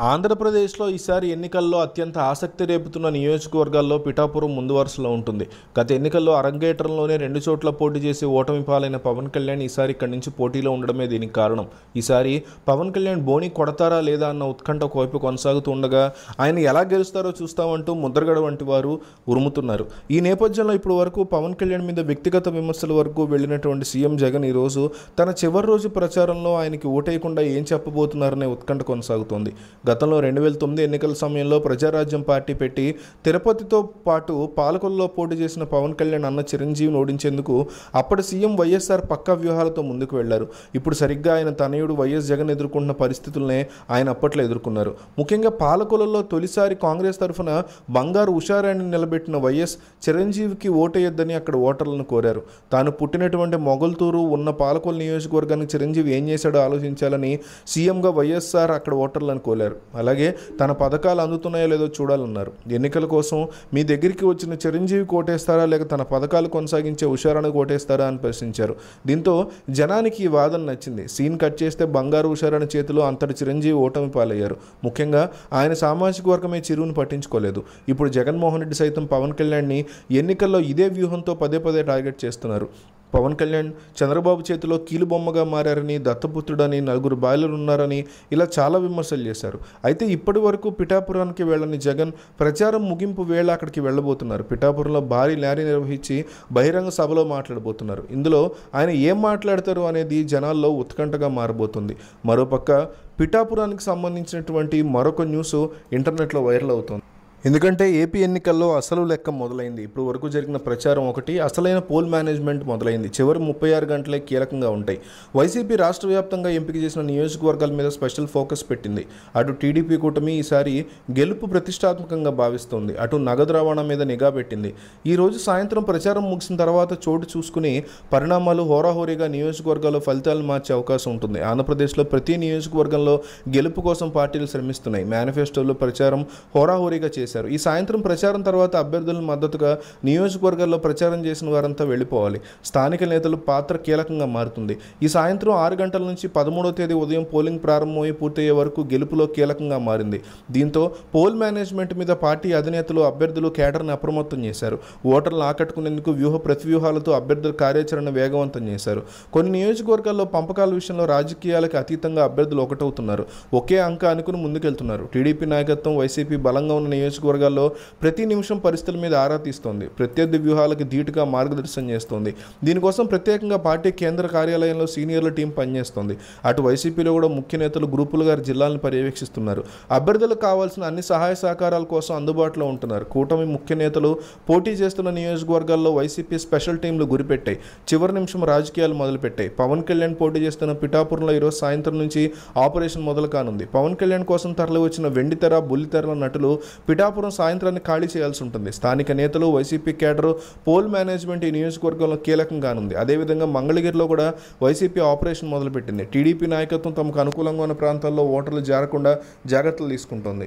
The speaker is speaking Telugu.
ఆంధ్రప్రదేశ్లో ఈసారి ఎన్నికల్లో అత్యంత ఆసక్తి రేపుతున్న నియోజకవర్గాల్లో పిఠాపురం ముందు వరుసలో ఉంటుంది. గత ఎన్నికల్లో అరంగేట్రంలోనే 2 చోట్ల పోటీ చేసి ఓటమి పాలైన పవన్ కళ్యాణ్ ఈసారి ఇక్కడి నుంచి పోటీలో ఉండడమే దీనికి కారణం. ఈసారి పవన్ కళ్యాణ్ బోని కొడతారా లేదా అన్న ఉత్కంఠ వైపు కొనసాగుతూ ఉండగా ఆయన ఎలా గెలుస్తారో చూస్తామంటూ ముద్రగడ వంటి వారు ఉరుముతున్నారు. ఈ నేపథ్యంలో ఇప్పటి వరకు పవన్ కళ్యాణ్ మీద వ్యక్తిగత విమర్శల వరకు వెళ్లినటువంటి సీఎం జగన్ ఈరోజు తన చివరి రోజు ప్రచారంలో ఆయనకి ఓటేయకుండా ఏం చెప్పబోతున్నారనే ఉత్కంఠ కొనసాగుతోంది. గతంలో 2009 ఎన్నికల సమయంలో ప్రజారాజ్యం పార్టీ పెట్టి తిరుపతితో పాటు పాలకొల్లో పోటీ చేసిన పవన్ కళ్యాణ్ అన్న చిరంజీవిని ఓడించేందుకు అప్పటి సీఎం వైఎస్ఆర్ పక్కా వ్యూహాలతో ముందుకు వెళ్లారు. ఇప్పుడు సరిగ్గా ఆయన తనయుడు వైఎస్ జగన్ ఎదుర్కొంటున్న పరిస్థితులనే ఆయన అప్పట్లో ఎదుర్కొన్నారు. ముఖ్యంగా పాలకొల్లలో తొలిసారి కాంగ్రెస్ తరఫున బంగారు ఉషారాణి నిలబెట్టిన వైఎస్ చిరంజీవికి ఓటేయొద్దని అక్కడ ఓటర్లను కోరారు. తాను పుట్టినటువంటి మొగల్తూరు ఉన్న పాలకొల్లు నియోజకవర్గానికి చిరంజీవి ఏం చేశాడో ఆలోచించాలని సీఎంగా వైఎస్ఆర్ అక్కడ ఓటర్లను కోరారు. అలాగే తన పథకాలు అందుతున్నాయో లేదో చూడాలన్నారు. ఎన్నికల కోసం మీ దగ్గరికి వచ్చిన చిరంజీవి కోటేస్తారా లేక తన పథకాలు కొనసాగించే ఉషారాన్ని కోటేస్తారా అని ప్రశ్నించారు. దీంతో జనానికి ఈ వాదన నచ్చింది. సీన్ కట్ చేస్తే బంగారు ఉషారాణి చేతిలో అంతటి చిరంజీవి ఓటమి పాలయ్యారు. ముఖ్యంగా ఆయన సామాజిక వర్గమే చిరువును పట్టించుకోలేదు. ఇప్పుడు జగన్మోహన్ రెడ్డి సైతం పవన్ కళ్యాణ్ని ఎన్నికల్లో ఇదే వ్యూహంతో పదే టార్గెట్ చేస్తున్నారు. పవన్ కళ్యాణ్ చంద్రబాబు చేతిలో కీలుబొమ్మగా మారని, దత్తపుత్రుడని, 4 బాయిలరు ఉన్నారని ఇలా చాలా విమర్శలు చేశారు. అయితే ఇప్పటి వరకు పిఠాపురానికి వెళ్ళని జగన్ ప్రచారం ముగింపు వేళ అక్కడికి వెళ్ళబోతున్నారు. పిఠాపురంలో భారీ ర్యాలీ నిర్వహించి బహిరంగ సభలో మాట్లాడబోతున్నారు. ఇందులో ఆయన ఏం మాట్లాడతారు అనేది జనాల్లో ఉత్కంఠగా మారబోతుంది. మరోపక్క పిఠాపురానికి సంబంధించినటువంటి మరొక న్యూస్ ఇంటర్నెట్లో వైరల్ అవుతోంది. ఎందుకంటే ఏపీ ఎన్నికల్లో అసలు లెక్క మొదలైంది. ఇప్పుడు వరకు జరిగిన ప్రచారం ఒకటి, అసలైన పోల్ మేనేజ్మెంట్ మొదలైంది. చివరి 36 గంటలే కీలకంగా ఉంటాయి. వైసీపీ రాష్ట్ర వ్యాప్తంగా ఎంపిక చేసిన నియోజకవర్గాల మీద స్పెషల్ ఫోకస్ పెట్టింది. అటు టీడీపీ కూటమి ఈసారి గెలుపు ప్రతిష్టాత్మకంగా భావిస్తోంది. అటు నగదు రవాణా మీద నిఘా పెట్టింది. ఈ రోజు సాయంత్రం ప్రచారం ముగిసిన తర్వాత చోటు చూసుకుని పరిణామాలు హోరాహోరీగా నియోజకవర్గాల్లో ఫలితాలు మార్చే అవకాశం ఉంటుంది. ఆంధ్రప్రదేశ్లో ప్రతి నియోజకవర్గంలో గెలుపు కోసం పార్టీలు శ్రమిస్తున్నాయి. మేనిఫెస్టోలో ప్రచారం హోరాహోరీగా చేశారు. ఈ సాయంత్రం ప్రచారం తర్వాత అభ్యర్థులకు మద్దతుగా నియోజకవర్గాల్లో ప్రచారం చేసిన వారంతా వెళ్ళిపోవాలి. స్థానిక నేతల పాత్ర కీలకంగా మారుతుంది. ఈ సాయంత్రం 6 గంటల నుంచి 13వ తేదీ ఉదయం పోలింగ్ ప్రారంభమై పూర్తయ్యే వరకు గెలుపులో కీలకంగా మారింది. దీంతో పోల్ మేనేజ్మెంట్ మీద పార్టీ అధినేతలు అభ్యర్థులు కేడర్ని అప్రమత్తం చేశారు. ఓటర్లను ఆకట్టుకునేందుకు ప్రతివ్యూహాలతో అభ్యర్థుల కార్యాచరణ వేగవంతం చేశారు. కొన్ని నియోజకవర్గాల్లో పంపకాల విషయంలో రాజకీయాలకు అతీతంగా అభ్యర్థులు ఒకటవుతున్నారు. ఒకే అంక అనుకుని ముందుకెళ్తున్నారు. టీడీపీ నాయకత్వం వైసీపీ బలంగా ఉన్న నియోజకవర్గాల్లో ప్రతి నిమిషం పరిస్థితుల మీద ఆరా తీస్తోంది. ప్రత్యర్థి వ్యూహాలకు ధీటుగా మార్గదర్శనం చేస్తోంది. దీనికోసం ప్రత్యేకంగా పార్టీ కేంద్ర కార్యాలయంలో సీనియర్ల టీం పనిచేస్తోంది. అటు వైసీపీలో కూడా ముఖ్య నేతలు గ్రూపులుగా జిల్లాలను పర్యవేక్షిస్తున్నారు. అభ్యర్థులకు కావాల్సిన అన్ని సహాయ సహకారాల కోసం అందుబాటులో ఉంటున్నారు. కూటమి ముఖ్య నేతలు పోటీ చేస్తున్న నియోజకవర్గాల్లో వైసీపీ స్పెషల్ టీంలు గురిపెట్టాయి. చివరి నిమిషం రాజకీయాలు మొదలుపెట్టాయి. పవన్ కళ్యాణ్ పోటీ చేస్తున్న పిఠాపురంలో ఈరోజు సాయంత్రం నుంచి ఆపరేషన్ మొదలు కానుంది. పవన్ కళ్యాణ్ కోసం తరలి వచ్చిన వెండితెర, బుల్లితెరల నటులు పిఠాపురం సాయంత్రాన్ని ఖాళీ చేయాల్సి ఉంటుంది. స్థానిక నేతలు, వైసీపీ కేడరు, పోల్ మేనేజ్మెంట్ ఈ నియోజకవర్గంలో కీలకంగా ఉంది. అదేవిధంగా మంగళగిరిలో కూడా వైసీపీ ఆపరేషన్ మొదలుపెట్టింది. టీడీపీ నాయకత్వం తమకు అనుకూలంగా ఉన్న ప్రాంతాల్లో ఓటర్లు జారకుండా జాగ్రత్తలు తీసుకుంటోంది.